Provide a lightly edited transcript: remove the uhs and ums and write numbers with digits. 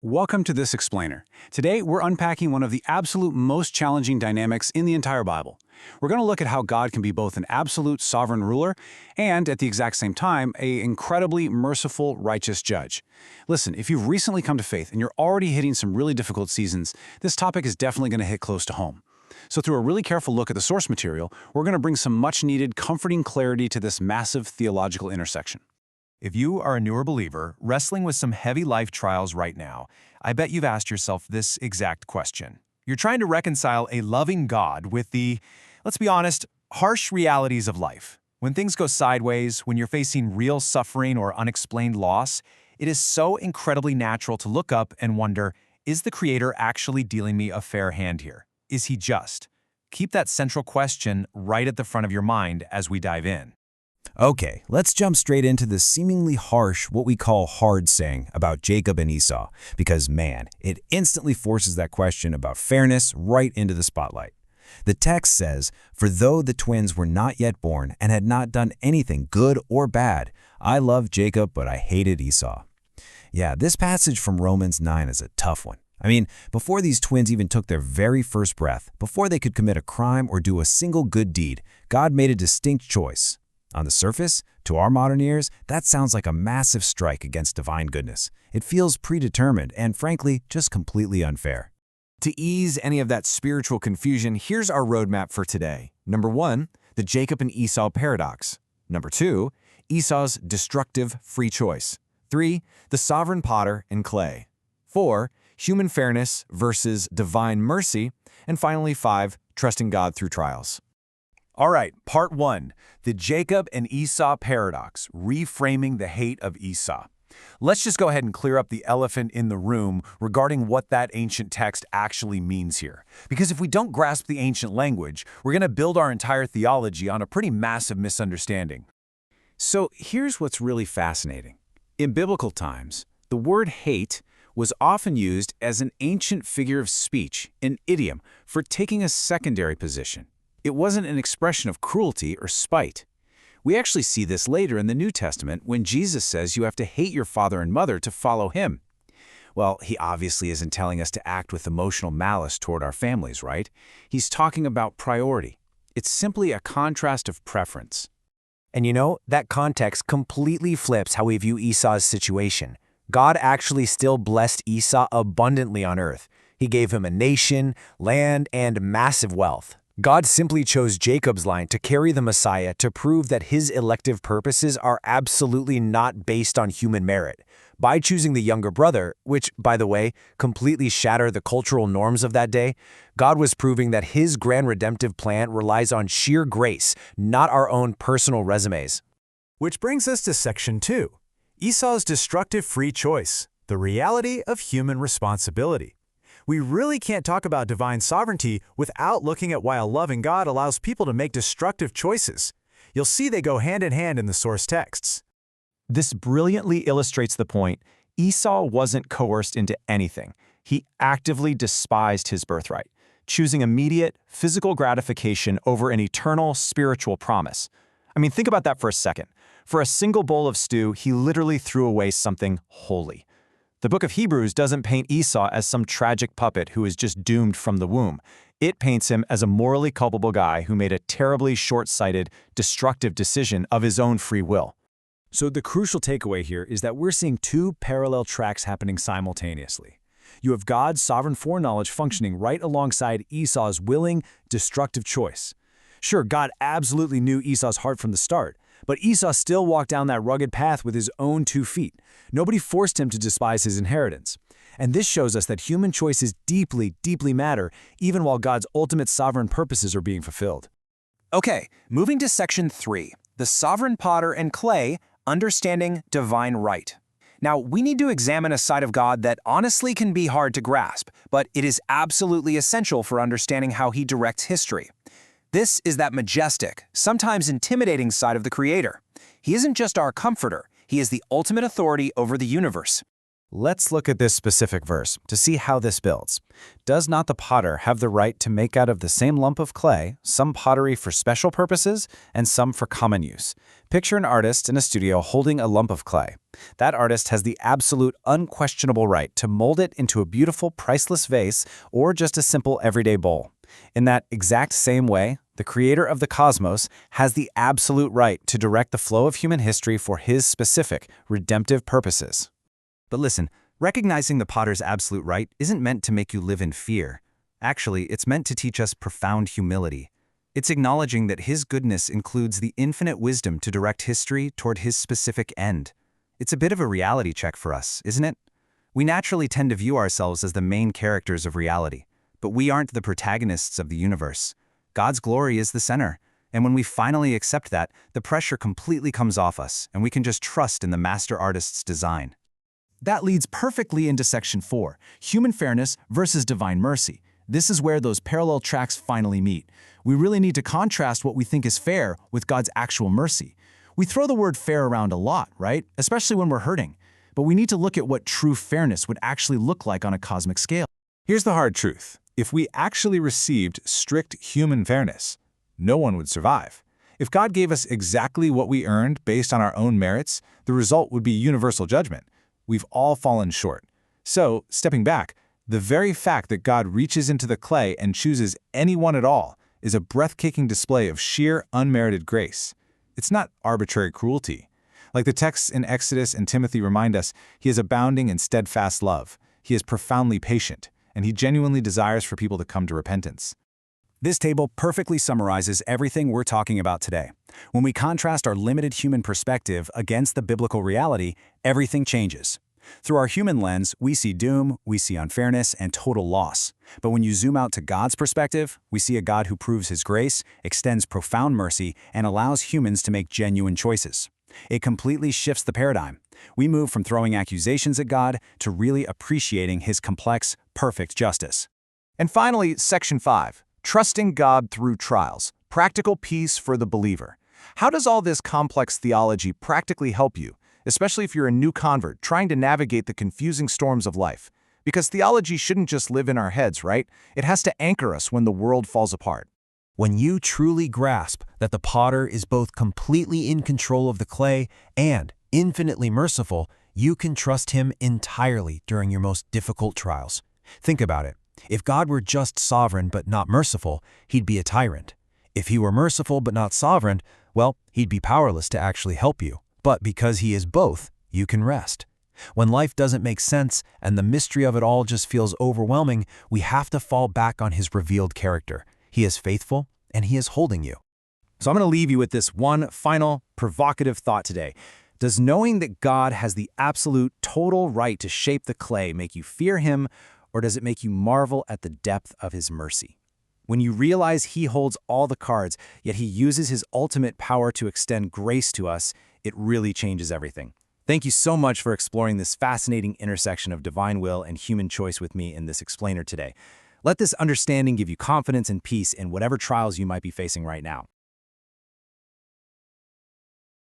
Welcome to This Explainer. Today, we're unpacking one of the absolute most challenging dynamics in the entire Bible. We're going to look at how God can be both an absolute sovereign ruler and, at the exact same time, an incredibly merciful, righteous judge. Listen, if you've recently come to faith and you're already hitting some really difficult seasons, this topic is definitely going to hit close to home. So through a really careful look at the source material, we're going to bring some much-needed, comforting clarity to this massive theological intersection. If you are a newer believer wrestling with some heavy life trials right now, I bet you've asked yourself this exact question. You're trying to reconcile a loving God with the, let's be honest, harsh realities of life. When things go sideways, when you're facing real suffering or unexplained loss, it is so incredibly natural to look up and wonder, is the Creator actually dealing me a fair hand here? Is He just? Keep that central question right at the front of your mind as we dive in. Okay, let's jump straight into the seemingly harsh, what we call hard saying about Jacob and Esau, because man, it instantly forces that question about fairness right into the spotlight. The text says, "For though the twins were not yet born and had not done anything good or bad, I loved Jacob, but I hated Esau." Yeah, this passage from Romans 9 is a tough one. I mean, before these twins even took their very first breath, before they could commit a crime or do a single good deed, God made a distinct choice. On the surface, to our modern ears, that sounds like a massive strike against divine goodness. It feels predetermined and, frankly, just completely unfair. To ease any of that spiritual confusion, here's our roadmap for today. Number 1, the Jacob and Esau paradox. Number 2, Esau's destructive free choice. 3, the sovereign potter and clay. 4, human fairness versus divine mercy. And finally, 5, trusting God through trials. All right, part 1, the Jacob and Esau paradox, reframing the hate of Esau. Let's just go ahead and clear up the elephant in the room regarding what that ancient text actually means here. Because if we don't grasp the ancient language, we're going to build our entire theology on a pretty massive misunderstanding. So here's what's really fascinating. In biblical times, the word hate was often used as an ancient figure of speech, an idiom, for taking a secondary position. It wasn't an expression of cruelty or spite. We actually see this later in the New Testament when Jesus says you have to hate your father and mother to follow Him. Well, He obviously isn't telling us to act with emotional malice toward our families, right? He's talking about priority. It's simply a contrast of preference. And you know, that context completely flips how we view Esau's situation. God actually still blessed Esau abundantly on earth. He gave him a nation, land, and massive wealth. God simply chose Jacob's line to carry the Messiah to prove that His elective purposes are absolutely not based on human merit. By choosing the younger brother, which, by the way, completely shattered the cultural norms of that day, God was proving that His grand redemptive plan relies on sheer grace, not our own personal resumes. Which brings us to section 2, Esau's destructive free choice, the reality of human responsibility. We really can't talk about divine sovereignty without looking at why a loving God allows people to make destructive choices. You'll see they go hand in hand in the source texts. This brilliantly illustrates the point. Esau wasn't coerced into anything. He actively despised his birthright, choosing immediate, physical gratification over an eternal, spiritual promise. I mean, think about that for a second. For a single bowl of stew, he literally threw away something holy. The book of Hebrews doesn't paint Esau as some tragic puppet who is just doomed from the womb. It paints him as a morally culpable guy who made a terribly short-sighted, destructive decision of his own free will. So the crucial takeaway here is that we're seeing two parallel tracks happening simultaneously. You have God's sovereign foreknowledge functioning right alongside Esau's willing, destructive choice. Sure, God absolutely knew Esau's heart from the start, but Esau still walked down that rugged path with his own 2 feet. Nobody forced him to despise his inheritance. And this shows us that human choices deeply, deeply matter, even while God's ultimate sovereign purposes are being fulfilled. Okay, moving to section 3, the sovereign potter and clay, understanding divine right. Now, we need to examine a side of God that honestly can be hard to grasp, but it is absolutely essential for understanding how He directs history. This is that majestic, sometimes intimidating side of the Creator. He isn't just our comforter, He is the ultimate authority over the universe. Let's look at this specific verse to see how this builds. Does not the potter have the right to make out of the same lump of clay some pottery for special purposes and some for common use? Picture an artist in a studio holding a lump of clay. That artist has the absolute, unquestionable right to mold it into a beautiful, priceless vase or just a simple everyday bowl. In that exact same way, the creator of the cosmos has the absolute right to direct the flow of human history for his specific, redemptive purposes. But listen, recognizing the potter's absolute right isn't meant to make you live in fear. Actually, it's meant to teach us profound humility. It's acknowledging that his goodness includes the infinite wisdom to direct history toward his specific end. It's a bit of a reality check for us, isn't it? We naturally tend to view ourselves as the main characters of reality, but we aren't the protagonists of the universe. God's glory is the center, and when we finally accept that, the pressure completely comes off us, and we can just trust in the master artist's design. That leads perfectly into Section 4, Human Fairness versus Divine Mercy. This is where those parallel tracks finally meet. We really need to contrast what we think is fair with God's actual mercy. We throw the word fair around a lot, right? Especially when we're hurting. But we need to look at what true fairness would actually look like on a cosmic scale. Here's the hard truth. If we actually received strict human fairness, no one would survive. If God gave us exactly what we earned based on our own merits, the result would be universal judgment. We've all fallen short. So, stepping back, the very fact that God reaches into the clay and chooses anyone at all is a breathtaking display of sheer, unmerited grace. It's not arbitrary cruelty. Like the texts in Exodus and Timothy remind us, he is abounding in steadfast love. He is profoundly patient, and he genuinely desires for people to come to repentance. This table perfectly summarizes everything we're talking about today. When we contrast our limited human perspective against the biblical reality, everything changes. Through our human lens, we see doom, we see unfairness, and total loss. But when you zoom out to God's perspective, we see a God who proves his grace, extends profound mercy, and allows humans to make genuine choices. It completely shifts the paradigm. We move from throwing accusations at God to really appreciating his complex, perfect justice. And finally, Section 5. Trusting God through trials, practical peace for the believer. How does all this complex theology practically help you, especially if you're a new convert trying to navigate the confusing storms of life? Because theology shouldn't just live in our heads, right? It has to anchor us when the world falls apart. When you truly grasp that the potter is both completely in control of the clay and infinitely merciful, you can trust him entirely during your most difficult trials. Think about it. If God were just sovereign but not merciful, he'd be a tyrant. If he were merciful but not sovereign, well, he'd be powerless to actually help you. But because he is both, you can rest. When life doesn't make sense and the mystery of it all just feels overwhelming, we have to fall back on his revealed character. He is faithful and he is holding you. So I'm going to leave you with this one final provocative thought today. Does knowing that God has the absolute total right to shape the clay make you fear him, or does it make you marvel at the depth of his mercy? When you realize he holds all the cards, yet he uses his ultimate power to extend grace to us, it really changes everything. Thank you so much for exploring this fascinating intersection of divine will and human choice with me in this explainer today. Let this understanding give you confidence and peace in whatever trials you might be facing right now.